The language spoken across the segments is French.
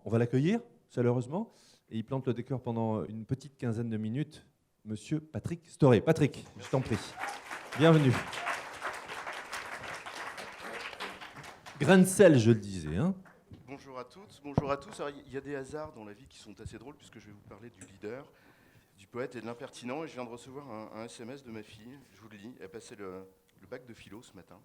On va l'accueillir chaleureusement et il plante le décor pendant une petite quinzaine de minutes. Monsieur Patrick Storey. Patrick, je t'en prie. Bienvenue. Grain de sel, je le disais. Hein. Bonjour à toutes, bonjour à tous. Alors, il y a des hasards dans la vie qui sont assez drôles puisque je vais vous parler du leader, du poète et de l'impertinent. Et je viens de recevoir un SMS de ma fille, je vous le lis. Elle passait le bac de philo ce matin.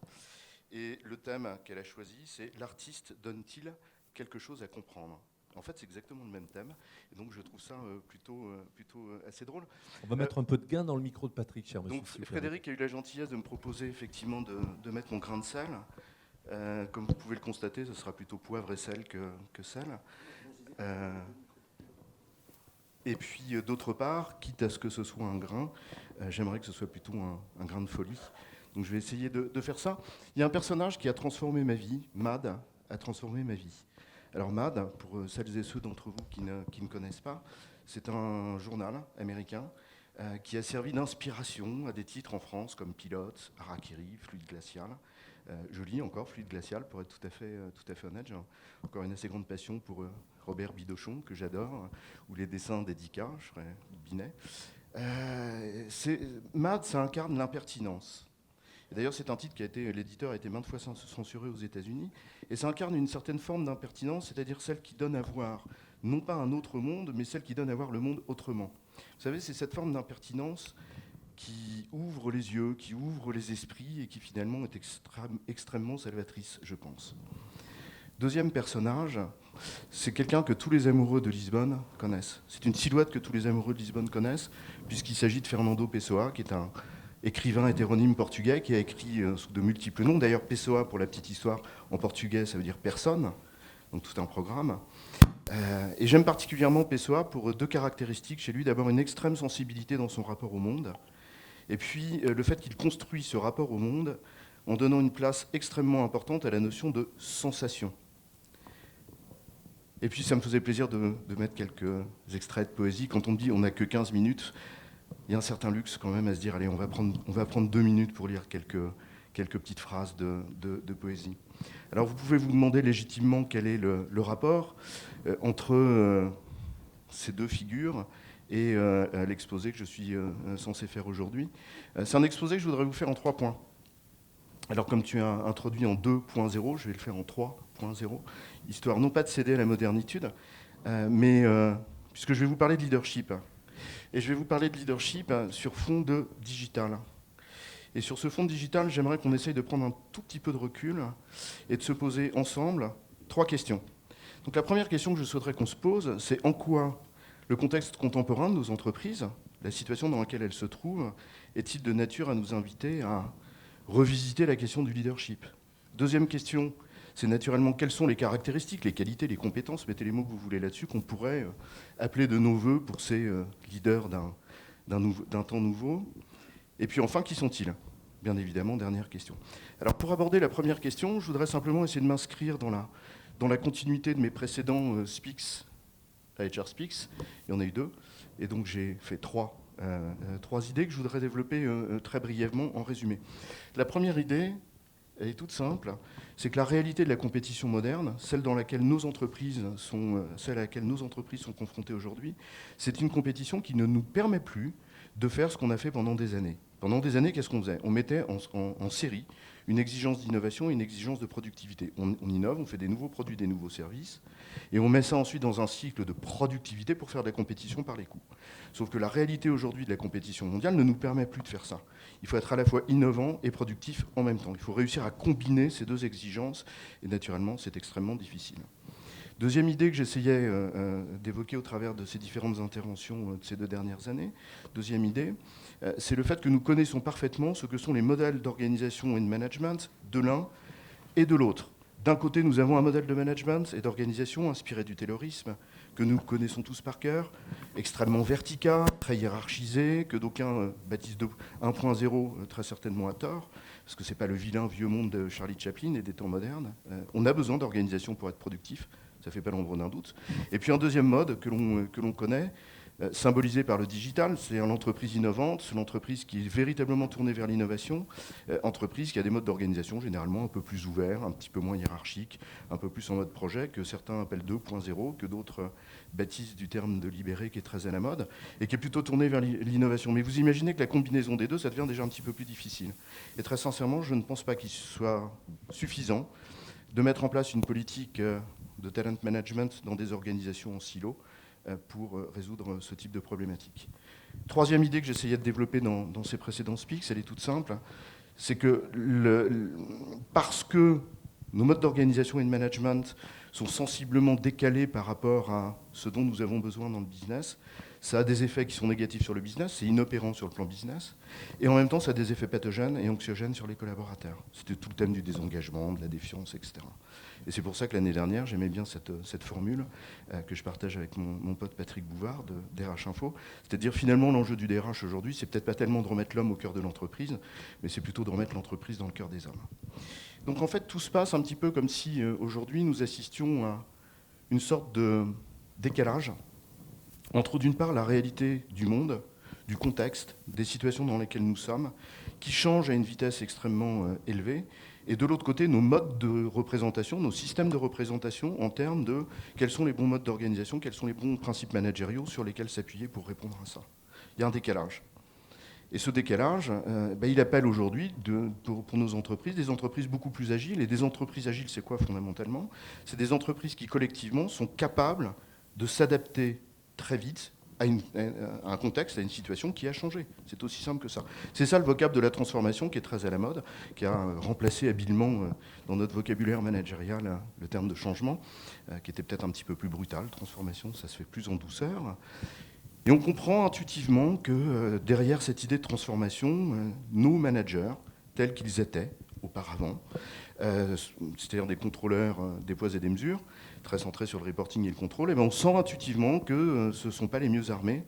Et le thème qu'elle a choisi, c'est « L'artiste donne-t-il quelque chose à comprendre ?» En fait, c'est exactement le même thème. Et donc, je trouve ça plutôt assez drôle. On va mettre un peu de gain dans le micro de Patrick, cher monsieur. Donc, Frédéric a eu la gentillesse de me proposer effectivement de mettre mon grain de sel. Comme vous pouvez le constater, ce sera plutôt poivre et sel que sel. Et puis, d'autre part, quitte à ce que ce soit un grain, j'aimerais que ce soit plutôt un grain de folie. Donc je vais essayer de faire ça. Il y a un personnage qui a transformé ma vie, Mad, a transformé ma vie. Alors Mad, pour celles et ceux d'entre vous qui ne connaissent pas, c'est un journal américain qui a servi d'inspiration à des titres en France comme Pilote, Harakiri, Fluide glacial. Je lis encore Fluide glacial pour être tout à fait honnête. J'ai encore une assez grande passion pour Robert Bidochon, que j'adore, ou les dessins d'Edika, je ferai Binet. Mad, ça incarne l'impertinence. Et d'ailleurs, c'est un titre l'éditeur a été maintes fois censuré aux États-Unis, et ça incarne une certaine forme d'impertinence, c'est-à-dire celle qui donne à voir non pas un autre monde, mais celle qui donne à voir le monde autrement. Vous savez, c'est cette forme d'impertinence qui ouvre les yeux, qui ouvre les esprits, et qui finalement est extrêmement salvatrice, je pense. Deuxième personnage, c'est quelqu'un que tous les amoureux de Lisbonne connaissent. C'est une silhouette que tous les amoureux de Lisbonne connaissent, puisqu'il s'agit de Fernando Pessoa, qui est un écrivain hétéronyme portugais qui a écrit sous de multiples noms. D'ailleurs, Pessoa, pour la petite histoire, en portugais, ça veut dire personne, donc tout un programme. Et j'aime particulièrement Pessoa pour deux caractéristiques chez lui. D'abord, une extrême sensibilité dans son rapport au monde, et puis le fait qu'il construit ce rapport au monde en donnant une place extrêmement importante à la notion de sensation. Et puis, ça me faisait plaisir de mettre quelques extraits de poésie. Quand on me dit on n'a que 15 minutes, il y a un certain luxe quand même à se dire, allez, on va prendre 2 minutes pour lire quelques petites phrases de poésie. Alors vous pouvez vous demander légitimement quel est le rapport entre ces deux figures et l'exposé que je suis censé faire aujourd'hui. C'est un exposé que je voudrais vous faire en 3 points. Alors comme tu as introduit en 2.0, je vais le faire en 3.0, histoire non pas de céder à la modernitude, mais puisque je vais vous parler de leadership. Et je vais vous parler de leadership sur fond de digital. Et sur ce fond de digital, j'aimerais qu'on essaye de prendre un tout petit peu de recul et de se poser ensemble 3 questions. Donc la première question que je souhaiterais qu'on se pose, c'est en quoi le contexte contemporain de nos entreprises, la situation dans laquelle elles se trouvent, est-il de nature à nous inviter à revisiter la question du leadership ? Deuxième question, c'est naturellement quelles sont les caractéristiques, les qualités, les compétences, mettez les mots que vous voulez là-dessus, qu'on pourrait appeler de nos voeux pour ces leaders d'un temps nouveau. Et puis enfin, qui sont-ils ? Bien évidemment, dernière question. Alors pour aborder la première question, je voudrais simplement essayer de m'inscrire dans la continuité de mes précédents Speaks, la HR Speaks. Il y en a eu 2, et donc j'ai fait 3 idées que je voudrais développer très brièvement en résumé. La première idée, elle est toute simple, c'est que la réalité de la compétition moderne, celle à laquelle nos entreprises sont confrontées aujourd'hui, c'est une compétition qui ne nous permet plus de faire ce qu'on a fait pendant des années. Pendant des années, qu'est-ce qu'on faisait ? On mettait en série une exigence d'innovation et une exigence de productivité. On innove, on fait des nouveaux produits, des nouveaux services, et on met ça ensuite dans un cycle de productivité pour faire de la compétition par les coûts. Sauf que la réalité aujourd'hui de la compétition mondiale ne nous permet plus de faire ça. Il faut être à la fois innovant et productif en même temps. Il faut réussir à combiner ces 2 exigences, et naturellement, c'est extrêmement difficile. Deuxième idée que j'essayais d'évoquer au travers de ces différentes interventions de ces 2 dernières années, deuxième idée, c'est le fait que nous connaissons parfaitement ce que sont les modèles d'organisation et de management de l'un et de l'autre. D'un côté, nous avons un modèle de management et d'organisation inspiré du taylorisme, que nous connaissons tous par cœur, extrêmement vertical, très hiérarchisé, que d'aucuns baptisent 1.0 très certainement à tort, parce que ce n'est pas le vilain vieux monde de Charlie Chaplin et des temps modernes. On a besoin d'organisation pour être productif, ça ne fait pas l'ombre d'un doute. Et puis un deuxième mode que l'on connaît, symbolisé par le digital. C'est l'entreprise innovante, c'est l'entreprise qui est véritablement tournée vers l'innovation, entreprise qui a des modes d'organisation généralement un peu plus ouverts, un petit peu moins hiérarchiques, un peu plus en mode projet, que certains appellent 2.0, que d'autres baptisent du terme de libéré qui est très à la mode, et qui est plutôt tournée vers l'innovation. Mais vous imaginez que la combinaison des deux, ça devient déjà un petit peu plus difficile. Et très sincèrement, je ne pense pas qu'il soit suffisant de mettre en place une politique de talent management dans des organisations en silo pour résoudre ce type de problématique. Troisième idée que j'essayais de développer dans ces précédents speaks, elle est toute simple, c'est que parce que nos modes d'organisation et de management sont sensiblement décalés par rapport à ce dont nous avons besoin dans le business, ça a des effets qui sont négatifs sur le business, c'est inopérant sur le plan business, et en même temps ça a des effets pathogènes et anxiogènes sur les collaborateurs. C'était tout le thème du désengagement, de la défiance, etc. Et c'est pour ça que l'année dernière, j'aimais bien cette formule que je partage avec mon pote Patrick Bouvard de DRH Info, c'est-à-dire finalement l'enjeu du DRH aujourd'hui, c'est peut-être pas tellement de remettre l'homme au cœur de l'entreprise, mais c'est plutôt de remettre l'entreprise dans le cœur des hommes. Donc en fait, tout se passe un petit peu comme si aujourd'hui nous assistions à une sorte de décalage entre d'une part la réalité du monde, du contexte, des situations dans lesquelles nous sommes, qui changent à une vitesse extrêmement élevée, et de l'autre côté nos modes de représentation, nos systèmes de représentation en termes de quels sont les bons modes d'organisation, quels sont les bons principes managériaux sur lesquels s'appuyer pour répondre à ça. Il y a un décalage. Et ce décalage, il appelle aujourd'hui, pour nos entreprises, des entreprises beaucoup plus agiles. Et des entreprises agiles, c'est quoi fondamentalement ? C'est des entreprises qui collectivement sont capables de s'adapter très vite à un contexte, à une situation qui a changé. C'est aussi simple que ça. C'est ça le vocable de la transformation qui est très à la mode, qui a remplacé habilement dans notre vocabulaire managérial le terme de changement, qui était peut-être un petit peu plus brutal. Transformation, ça se fait plus en douceur. Et on comprend intuitivement que derrière cette idée de transformation, nos managers, tels qu'ils étaient auparavant, c'est-à-dire des contrôleurs des poids et des mesures, très centrés sur le reporting et le contrôle, et on sent intuitivement que ce ne sont pas les mieux armés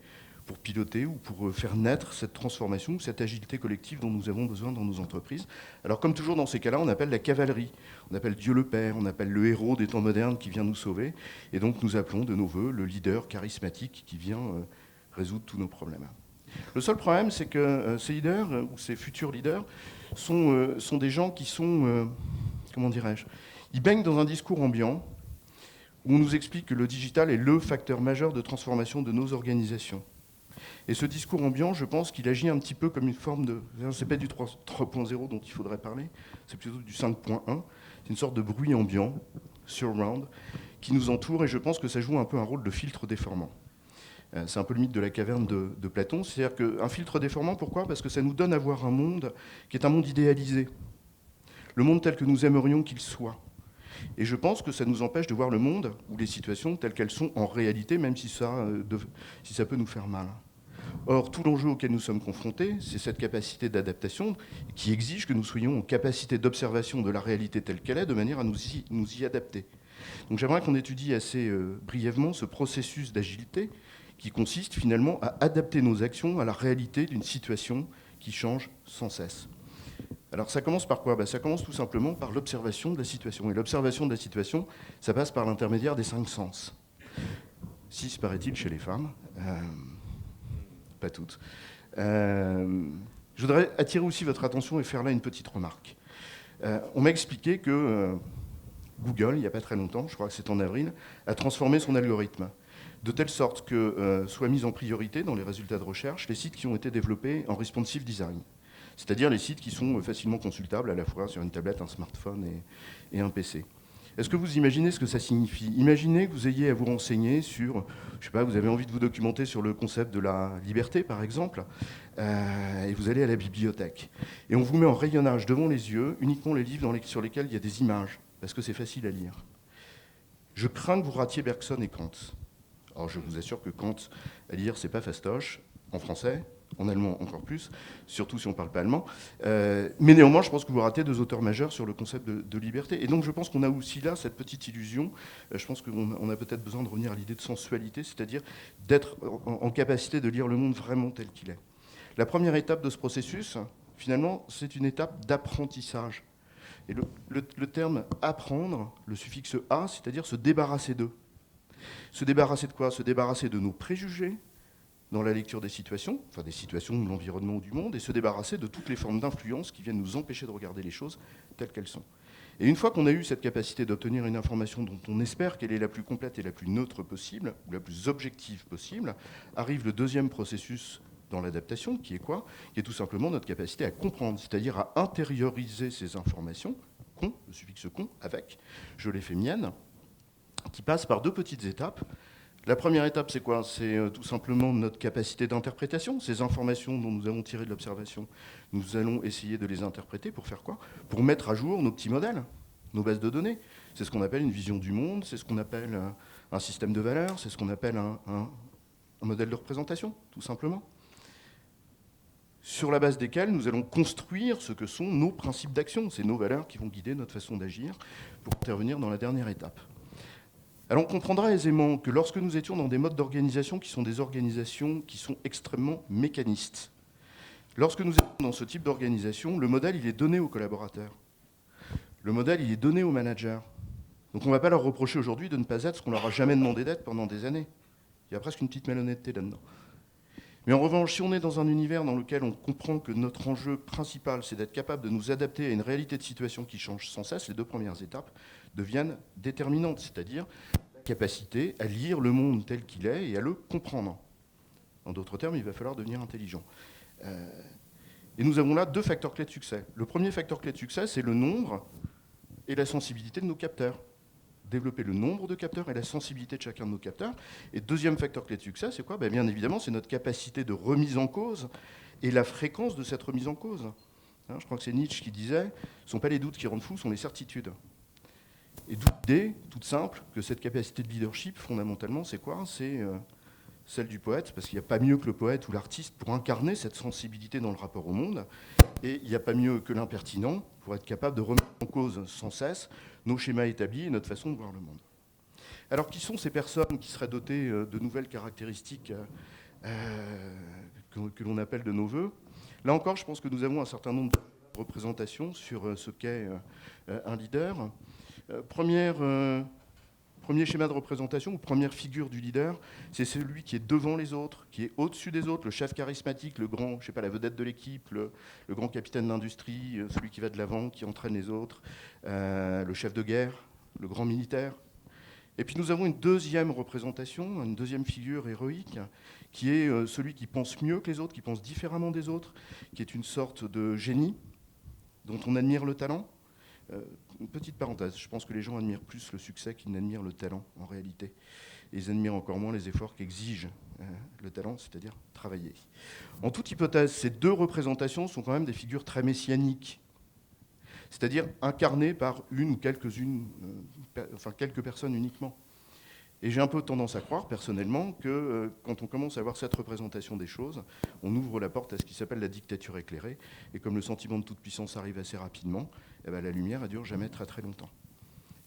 pour piloter ou pour faire naître cette transformation, cette agilité collective dont nous avons besoin dans nos entreprises. Alors comme toujours dans ces cas-là, on appelle la cavalerie, on appelle Dieu le Père, on appelle le héros des temps modernes qui vient nous sauver, et donc nous appelons de nos voeux le leader charismatique qui vient résoudre tous nos problèmes. Le seul problème, c'est que ces leaders, ou ces futurs leaders, sont des gens qui sont, comment dirais-je, ils baignent dans un discours ambiant où on nous explique que le digital est le facteur majeur de transformation de nos organisations. Et ce discours ambiant, je pense qu'il agit un petit peu comme une forme de... C'est pas du 3.0 dont il faudrait parler, c'est plutôt du 5.1. C'est une sorte de bruit ambiant, surround, qui nous entoure, et je pense que ça joue un peu un rôle de filtre déformant. C'est un peu le mythe de la caverne de Platon. C'est-à-dire qu'un filtre déformant, pourquoi ? Parce que ça nous donne à voir un monde qui est un monde idéalisé. Le monde tel que nous aimerions qu'il soit. Et je pense que ça nous empêche de voir le monde ou les situations telles qu'elles sont en réalité, même si ça peut nous faire mal. Or, tout l'enjeu auquel nous sommes confrontés, c'est cette capacité d'adaptation qui exige que nous soyons en capacité d'observation de la réalité telle qu'elle est, de manière à nous y adapter. Donc j'aimerais qu'on étudie assez brièvement ce processus d'agilité qui consiste finalement à adapter nos actions à la réalité d'une situation qui change sans cesse. Alors ça commence par quoi ? Ça commence tout simplement par l'observation de la situation. Et l'observation de la situation, ça passe par l'intermédiaire des 5 sens. 6, paraît-il, chez les femmes. Pas toutes. Je voudrais attirer aussi votre attention et faire là une petite remarque. On m'a expliqué que Google, il n'y a pas très longtemps, je crois que c'est en avril, a transformé son algorithme de telle sorte que soient mis en priorité dans les résultats de recherche les sites qui ont été développés en responsive design. C'est-à-dire les sites qui sont facilement consultables à la fois sur une tablette, un smartphone et un PC. Est-ce que vous imaginez ce que ça signifie ? Imaginez que vous ayez à vous renseigner sur, je sais pas, vous avez envie de vous documenter sur le concept de la liberté, par exemple, et vous allez à la bibliothèque. Et on vous met en rayonnage devant les yeux uniquement les livres sur lesquels il y a des images, parce que c'est facile à lire. Je crains que vous ratiez Bergson et Kant. Alors je vous assure que Kant, à lire, c'est pas fastoche, en français, en allemand encore plus, surtout si on ne parle pas allemand. Mais néanmoins, je pense que vous ratez 2 auteurs majeurs sur le concept de liberté. Et donc je pense qu'on a aussi là cette petite illusion. Je pense qu'on a peut-être besoin de revenir à l'idée de sensualité, c'est-à-dire d'être en capacité de lire le monde vraiment tel qu'il est. La première étape de ce processus, finalement, c'est une étape d'apprentissage. Et le terme « apprendre », le suffixe « a », c'est-à-dire se débarrasser d'eux. Se débarrasser de quoi ? Se débarrasser de nos préjugés, dans la lecture des situations de l'environnement ou du monde, et se débarrasser de toutes les formes d'influence qui viennent nous empêcher de regarder les choses telles qu'elles sont. Et une fois qu'on a eu cette capacité d'obtenir une information dont on espère qu'elle est la plus complète et la plus neutre possible, ou la plus objective possible, arrive le deuxième processus dans l'adaptation, qui est quoi ? Qui est tout simplement notre capacité à comprendre, c'est-à-dire à intérioriser ces informations, con, le suffixe con, avec, je les fais miennes, qui passe par deux petites étapes. La première étape, c'est quoi ? C'est tout simplement notre capacité d'interprétation. Ces informations dont nous avons tiré de l'observation, nous allons essayer de les interpréter pour faire quoi ? Pour mettre à jour nos petits modèles, nos bases de données. C'est ce qu'on appelle une vision du monde, c'est ce qu'on appelle un système de valeurs, c'est ce qu'on appelle un modèle de représentation, tout simplement. Sur la base desquels nous allons construire ce que sont nos principes d'action. C'est nos valeurs qui vont guider notre façon d'agir pour intervenir dans la dernière étape. Alors on comprendra aisément que lorsque nous étions dans des modes d'organisation qui sont des organisations qui sont extrêmement mécanistes, lorsque nous étions dans ce type d'organisation, le modèle il est donné aux collaborateurs. Le modèle il est donné aux managers. Donc on ne va pas leur reprocher aujourd'hui de ne pas être ce qu'on leur a jamais demandé d'être pendant des années. Il y a presque une petite malhonnêteté là-dedans. Mais en revanche, si on est dans un univers dans lequel on comprend que notre enjeu principal, c'est d'être capable de nous adapter à une réalité de situation qui change sans cesse, les deux premières étapes deviennent déterminantes, c'est-à-dire la capacité à lire le monde tel qu'il est et à le comprendre. En d'autres termes, il va falloir devenir intelligent. Et nous avons là deux facteurs clés de succès. Le premier facteur clé de succès, c'est le nombre et la sensibilité de nos capteurs. Développer le nombre de capteurs et la sensibilité de chacun de nos capteurs. Et deuxième facteur clé de succès, c'est quoi ? Bien évidemment, c'est notre capacité de remise en cause et la fréquence de cette remise en cause. Je crois que c'est Nietzsche qui disait « Ce ne sont pas les doutes qui rendent fous, ce sont les certitudes ». Et d'où l'idée, toute simple, que cette capacité de leadership, fondamentalement, c'est quoi ? C'est celle du poète, parce qu'il n'y a pas mieux que le poète ou l'artiste pour incarner cette sensibilité dans le rapport au monde. Et il n'y a pas mieux que l'impertinent pour être capable de remettre en cause sans cesse nos schémas établis et notre façon de voir le monde. Alors, qui sont ces personnes qui seraient dotées de nouvelles caractéristiques que l'on appelle de nos voeux ? Là encore, je pense que nous avons un certain nombre de représentations sur ce qu'est un leader. Premier schéma de représentation ou première figure du leader, c'est celui qui est devant les autres, qui est au-dessus des autres, le chef charismatique, le grand, la vedette de l'équipe, le grand capitaine d'industrie, celui qui va de l'avant, qui entraîne les autres, le chef de guerre, le grand militaire. Et puis nous avons une deuxième représentation, une deuxième figure héroïque, qui est celui qui pense mieux que les autres, qui pense différemment des autres, qui est une sorte de génie dont on admire le talent. Une petite parenthèse, je pense que les gens admirent plus le succès qu'ils n'admirent le talent en réalité. Et ils admirent encore moins les efforts qu'exige le talent, c'est-à-dire travailler. En toute hypothèse, ces deux représentations sont quand même des figures très messianiques, c'est-à-dire incarnées par une ou quelques personnes uniquement. Et j'ai un peu tendance à croire, personnellement, que quand on commence à avoir cette représentation des choses, on ouvre la porte à ce qui s'appelle la dictature éclairée. Et comme le sentiment de toute puissance arrive assez rapidement, la lumière ne dure jamais très très longtemps.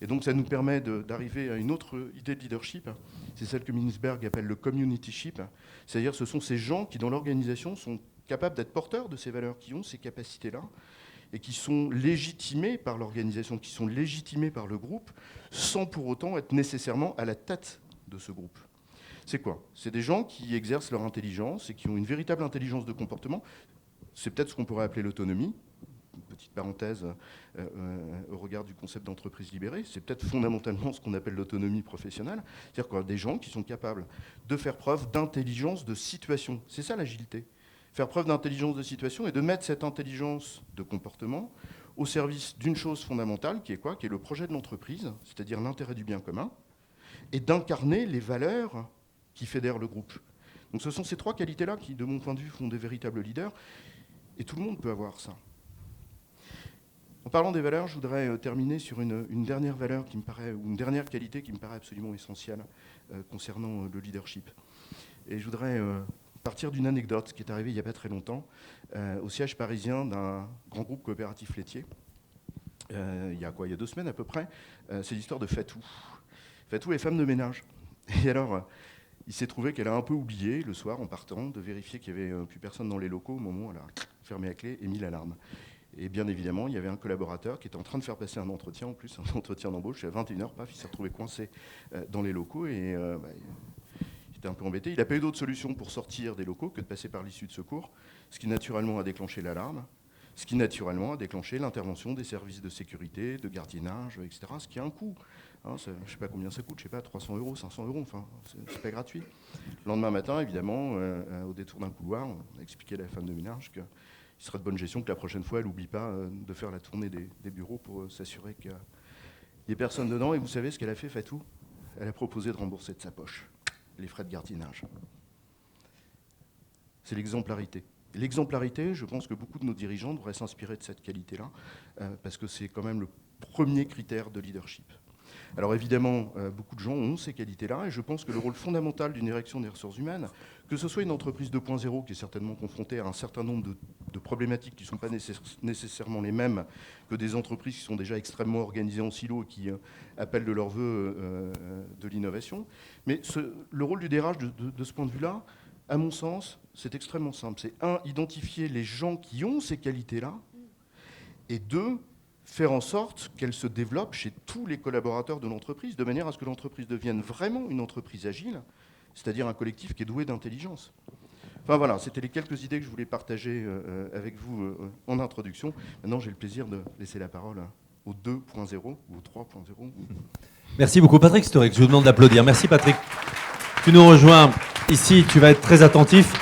Et donc ça nous permet d'arriver à une autre idée de leadership, c'est celle que Mintzberg appelle le communityship, c'est-à-dire ce sont ces gens qui, dans l'organisation, sont capables d'être porteurs de ces valeurs, qui ont ces capacités-là, et qui sont légitimés par l'organisation, qui sont légitimés par le groupe, sans pour autant être nécessairement à la tête de ce groupe. C'est quoi ? C'est des gens qui exercent leur intelligence et qui ont une véritable intelligence de comportement. C'est peut-être ce qu'on pourrait appeler l'autonomie. Une petite parenthèse au regard du concept d'entreprise libérée. C'est peut-être fondamentalement ce qu'on appelle l'autonomie professionnelle. C'est-à-dire quoi ? Des gens qui sont capables de faire preuve d'intelligence de situation. C'est ça l'agilité. Faire preuve d'intelligence de situation et de mettre cette intelligence de comportement au service d'une chose fondamentale qui est quoi ? Qui est le projet de l'entreprise, c'est-à-dire l'intérêt du bien commun, et d'incarner les valeurs qui fédèrent le groupe. Donc ce sont ces trois qualités-là qui, de mon point de vue, font des véritables leaders, et tout le monde peut avoir ça. En parlant des valeurs, je voudrais terminer sur une dernière valeur qui me paraît, ou une dernière qualité qui me paraît absolument essentielle concernant le leadership. Et je voudrais partir d'une anecdote qui est arrivée il n'y a pas très longtemps au siège parisien d'un grand groupe coopératif laitier. Il y a 2 semaines à peu près. C'est l'histoire de Fatou. Fatou est femme de ménage. Et alors, il s'est trouvé qu'elle a un peu oublié le soir en partant de vérifier qu'il n'y avait plus personne dans les locaux au moment où elle a fermé la clé et mis l'alarme. Et bien évidemment, il y avait un collaborateur qui était en train de faire passer un entretien, en plus un entretien d'embauche. À 21h, paf, il s'est retrouvé coincé dans les locaux et il était un peu embêté. Il n'a pas eu d'autre solution pour sortir des locaux que de passer par l'issue de secours, ce qui naturellement a déclenché l'alarme, ce qui naturellement a déclenché l'intervention des services de sécurité, de gardiennage, etc., ce qui a un coût. Hein, je ne sais pas combien ça coûte, je ne sais pas, 300 €, 500 €, enfin, c'est pas gratuit. Le lendemain matin, évidemment, au détour d'un couloir, on a expliqué à la femme de ménage qu'il serait de bonne gestion que la prochaine fois, elle n'oublie pas de faire la tournée des bureaux pour s'assurer qu'il n'y ait personne dedans. Et vous savez ce qu'elle a fait, Fatou ? Elle a proposé de rembourser de sa poche les frais de gardiennage. C'est l'exemplarité. L'exemplarité, je pense que beaucoup de nos dirigeants devraient s'inspirer de cette qualité-là, parce que c'est quand même le premier critère de leadership. Alors évidemment, beaucoup de gens ont ces qualités-là, et je pense que le rôle fondamental d'une direction des ressources humaines, que ce soit une entreprise 2.0 qui est certainement confrontée à un certain nombre de problématiques qui ne sont pas nécessairement les mêmes que des entreprises qui sont déjà extrêmement organisées en silo et qui appellent de leur vœu de l'innovation. Mais le rôle du DRH de ce point de vue-là, à mon sens, c'est extrêmement simple. C'est identifier les gens qui ont ces qualités-là, et 2, faire en sorte qu'elles se développent chez tous les collaborateurs de l'entreprise, de manière à ce que l'entreprise devienne vraiment une entreprise agile, c'est-à-dire un collectif qui est doué d'intelligence. Enfin voilà, c'était les quelques idées que je voulais partager avec vous en introduction. Maintenant, j'ai le plaisir de laisser la parole au 2.0 ou au 3.0. Merci beaucoup, Patrick Storey. Je vous demande d'applaudir. Merci, Patrick. Tu nous rejoins ici, tu vas être très attentif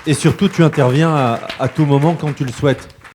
et surtout, tu interviens à tout moment quand tu le souhaites.